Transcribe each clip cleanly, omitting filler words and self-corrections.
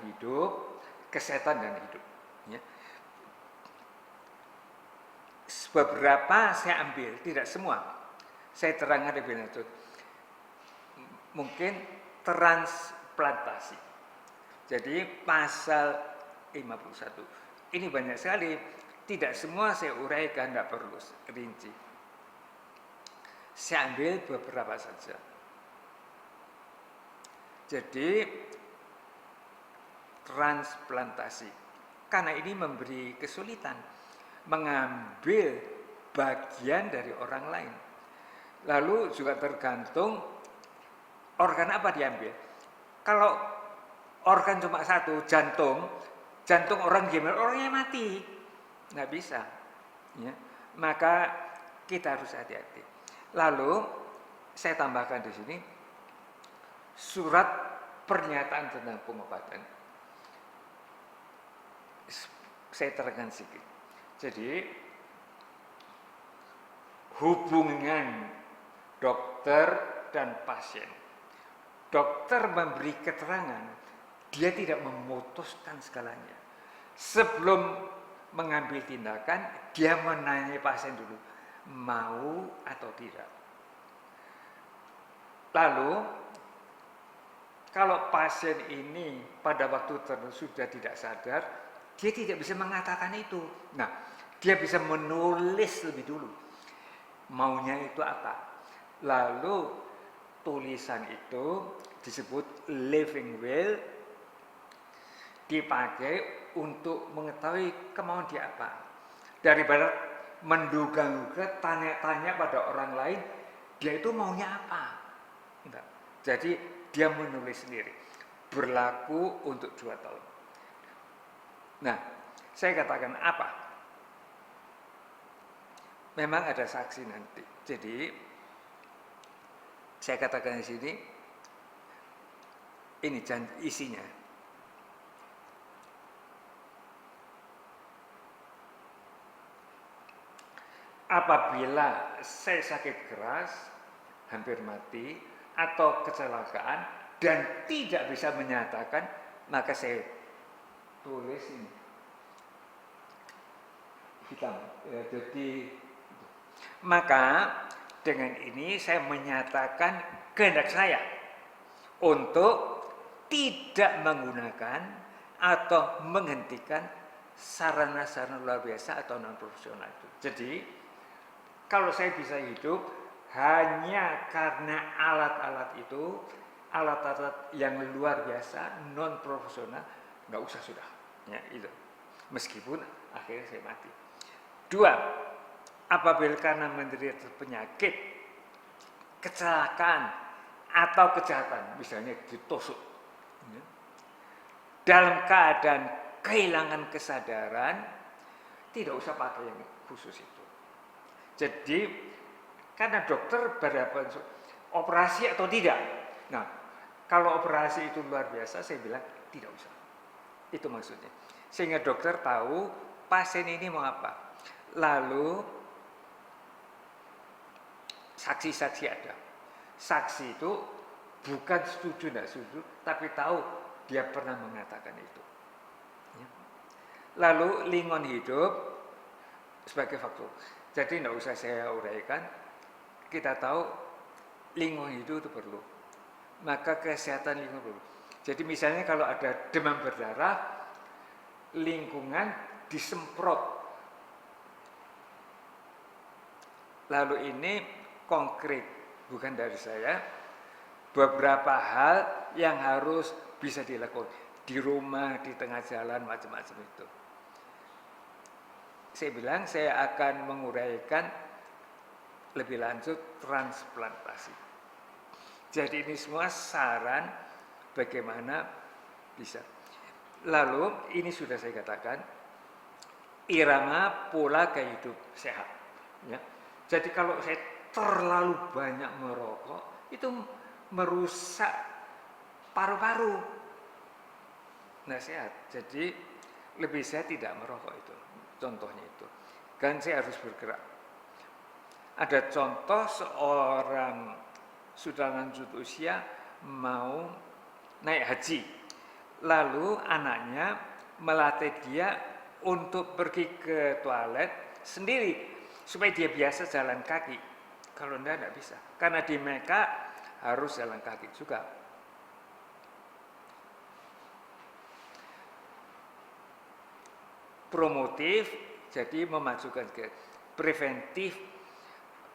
hidup, kesehatan dan hidup. Ya. Beberapa saya ambil, tidak semua. Saya terangkan lebih lanjut. Mungkin transplantasi. Jadi pasal 51. Ini banyak sekali. Tidak semua saya uraikan, tidak perlu rinci. Saya ambil beberapa saja. Jadi transplantasi. Karena ini memberi kesulitan mengambil bagian dari orang lain. Lalu juga tergantung organ apa diambil. Kalau organ cuma satu, jantung orang gimana? Orangnya mati, nggak bisa. Ya. Maka kita harus hati-hati. Lalu saya tambahkan di sini surat pernyataan tentang pengobatan. Saya terangkan sedikit. Jadi hubungan dokter dan pasien. Dokter memberi keterangan, dia tidak memutuskan segalanya. Sebelum mengambil tindakan, dia menanyai pasien dulu, mau atau tidak. Lalu, kalau pasien ini pada waktu tertentu sudah tidak sadar, dia tidak bisa mengatakan itu. Nah, dia bisa menulis lebih dulu. Maunya itu apa? Lalu tulisan itu disebut living will, dipakai untuk mengetahui kemauan dia apa. Daripada menduga-duga, tanya-tanya pada orang lain, dia itu maunya apa. Enggak. Jadi dia menulis sendiri. Berlaku untuk 2 tahun. Nah, saya katakan apa? Memang ada saksi nanti. Jadi saya katakan di sini, ini isinya. Apabila saya sakit keras, hampir mati, atau kecelakaan, dan tidak bisa menyatakan, maka saya tulis ini hitam. Ya, jadi maka dengan ini saya menyatakan kehendak saya untuk tidak menggunakan atau menghentikan sarana-sarana luar biasa atau non profesional itu. Jadi kalau saya bisa hidup hanya karena alat-alat itu, alat-alat yang luar biasa non profesional, nggak usah sudah. Ya, itu. Meskipun akhirnya saya mati. 2, apabila karena menderita penyakit, kecelakaan atau kejahatan, misalnya ditusuk, ya, dalam keadaan kehilangan kesadaran, tidak usah pakai yang khusus itu. Jadi karena dokter berhadapan operasi atau tidak. Nah, kalau operasi itu luar biasa, saya bilang tidak usah. Itu maksudnya. Sehingga dokter tahu pasien ini mau apa. Lalu saksi-saksi ada. Saksi itu bukan setuju tidak setuju, tapi tahu dia pernah mengatakan itu. Ya. Lalu lingon hidup sebagai faktor. Jadi tidak usah saya uraikan. Kita tahu lingon hidup itu perlu. Maka kesehatan lingon perlu. Jadi misalnya kalau ada demam berdarah, lingkungan disemprot. Lalu ini konkret, bukan dari saya, beberapa hal yang harus bisa dilakukan di rumah, di tengah jalan, macam-macam itu. Saya bilang saya akan menguraikan lebih lanjut transplantasi. Jadi ini semua saran bagaimana bisa. Lalu ini sudah saya katakan, irama pola gaya hidup sehat. Ya. Jadi kalau saya terlalu banyak merokok, itu merusak paru-paru. Nah sehat. Jadi lebih sehat tidak merokok itu. Contohnya itu. Kan saya harus bergerak. Ada contoh seorang sudah lanjut usia mau naik haji. Lalu anaknya melatih dia untuk pergi ke toilet sendiri supaya dia biasa jalan kaki. Kalau enggak bisa. Karena di Mekah harus jalan kaki juga. Promotif, jadi memajukan ke preventif,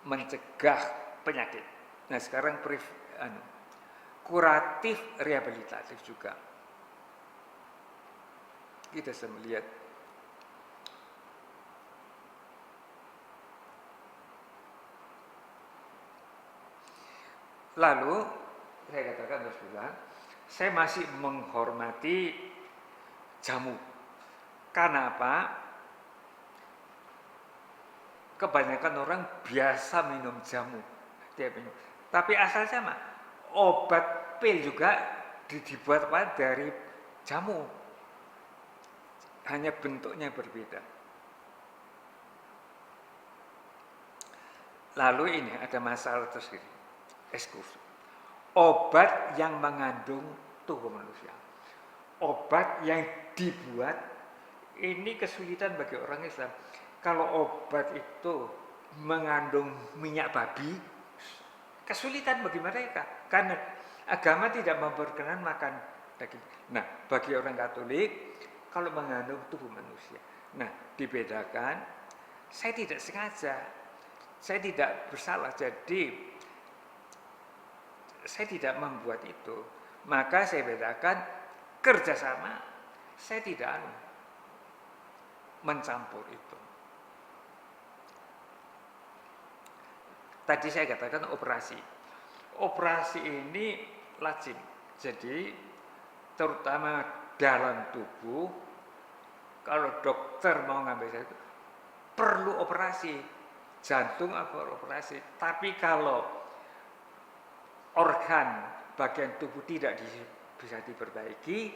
mencegah penyakit. Nah sekarang kuratif, rehabilitatif juga. Kita bisa melihat. Lalu saya katakan terus bilang, saya masih menghormati jamu. Karena apa? Kebanyakan orang biasa minum jamu. Dia minum. Tapi asal sama, obat pil juga dibuat dari jamu. Hanya bentuknya berbeda. Lalu ini ada masalah tersendiri. Eksklusif. Obat yang mengandung tubuh manusia. Obat yang dibuat, ini kesulitan bagi orang Islam. Kalau obat itu mengandung minyak babi, kesulitan bagi mereka. Karena agama tidak memperkenan makan daging. Nah, bagi orang Katolik, kalau mengandung tubuh manusia. Nah, dibedakan, saya tidak sengaja, saya tidak bersalah, jadi saya tidak membuat itu. Maka saya bedakan kerjasama, saya tidak mencampur itu. Tadi saya katakan operasi. Operasi ini lazim. Jadi terutama dalam tubuh, kalau dokter mau ngambil itu perlu operasi. Jantung apa operasi. Tapi kalau organ bagian tubuh tidak bisa diperbaiki,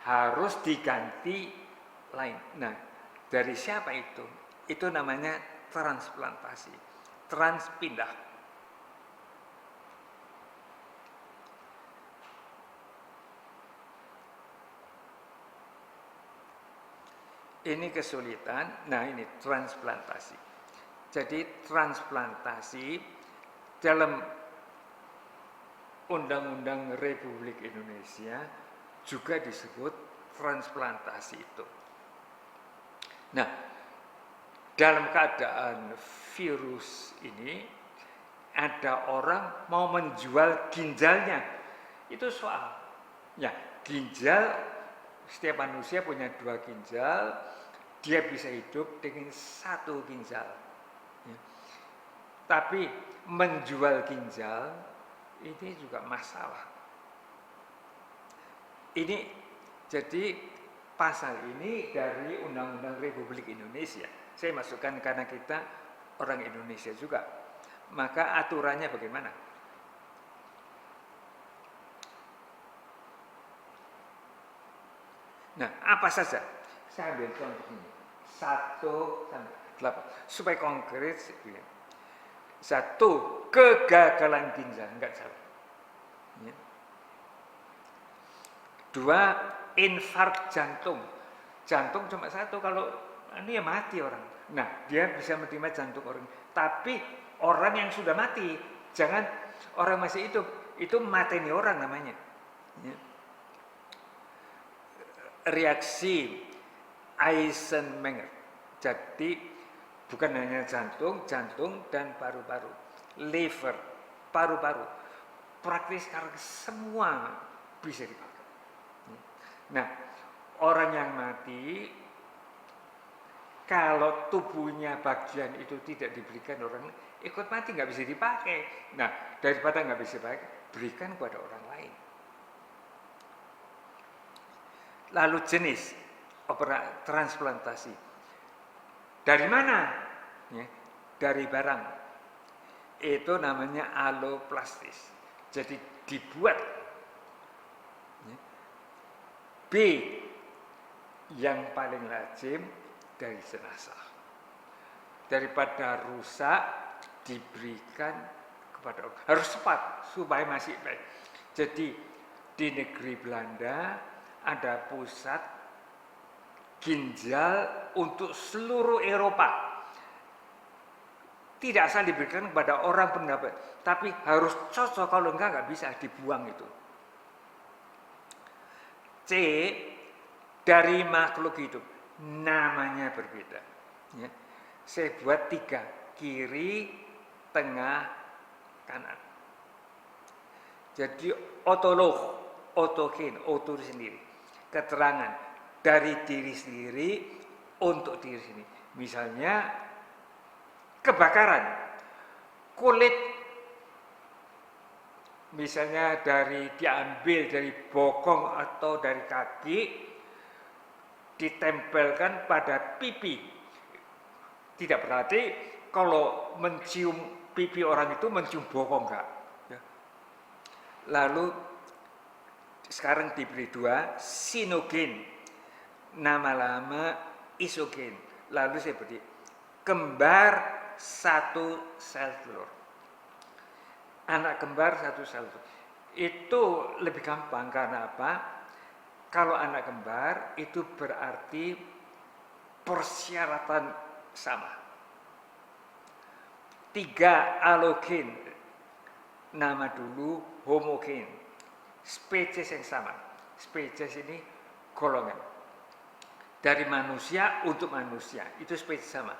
harus diganti lain. Nah, dari siapa itu? Itu namanya transplantasi, transpindah. Ini kesulitan, nah ini transplantasi. Jadi transplantasi dalam Undang-Undang Republik Indonesia juga disebut transplantasi itu. Nah, dalam keadaan virus ini ada orang mau menjual ginjalnya. Itu soal. Ya, ginjal, setiap manusia punya 2 ginjal, dia bisa hidup dengan 1 ginjal. Ya. Tapi menjual ginjal ini juga masalah. Ini jadi pasal ini dari Undang-Undang Republik Indonesia. Saya masukkan karena kita orang Indonesia juga. Maka aturannya bagaimana? Nah, apa saja? Saya ambil contoh ini. 1 sampai 8. Supaya konkret. 1, kegagalan ginjal, enggak salah. Ya. 2, infark jantung. Jantung cuma 1, kalau ini ya mati orang. Nah, dia bisa menerima jantung orang. Tapi orang yang sudah mati, jangan orang masih hidup. Itu mateni orang namanya. Ya. Reaksi Eisenmenger. Jadi bukan hanya jantung dan paru-paru, liver, paru-paru, praktis sekarang semua bisa dipakai. Nah, orang yang mati, kalau tubuhnya bagian itu tidak diberikan orang, ikut mati nggak bisa dipakai. Nah, daripada nggak bisa dipakai, berikan kepada orang lain. Lalu jenis transplantasi. Dari mana? Ya, dari barang. Itu namanya aloplastis. Jadi dibuat. Ya. B, yang paling lazim dari jenazah. Daripada rusak, diberikan kepada orang. Harus cepat supaya masih baik. Jadi di negeri Belanda ada pusat ginjal untuk seluruh Eropa. Tidak asal diberikan kepada orang pendapat, tapi harus cocok, kalau enggak bisa dibuang itu. C, dari makhluk hidup, namanya berbeda. Ya. Saya buat 3, kiri, tengah, kanan. Jadi otolog, otogen, oto sendiri, keterangan dari diri sendiri untuk diri sendiri. Misalnya kebakaran kulit, misalnya diambil dari bokong atau dari kaki, ditempelkan pada pipi. Tidak berarti kalau mencium pipi orang itu mencium bokong, enggak. Lalu sekarang diberi 2, sinogen, nama lama isogen. Lalu saya beri kembar satu sel telur. Anak kembar satu sel telur. Itu lebih gampang karena apa? Kalau anak kembar itu berarti persyaratan sama. 3, alogen, nama dulu homogen, spesies yang sama. Spesies ini golongan. Dari manusia untuk manusia, itu spesies sama.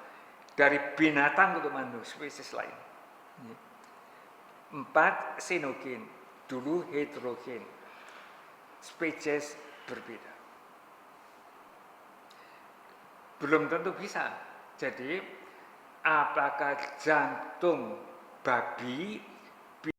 Dari binatang untuk manusia, spesies lain. 4, sinogen, dulu heterogen, spesies berbeda. Belum tentu bisa. Jadi apakah jantung babi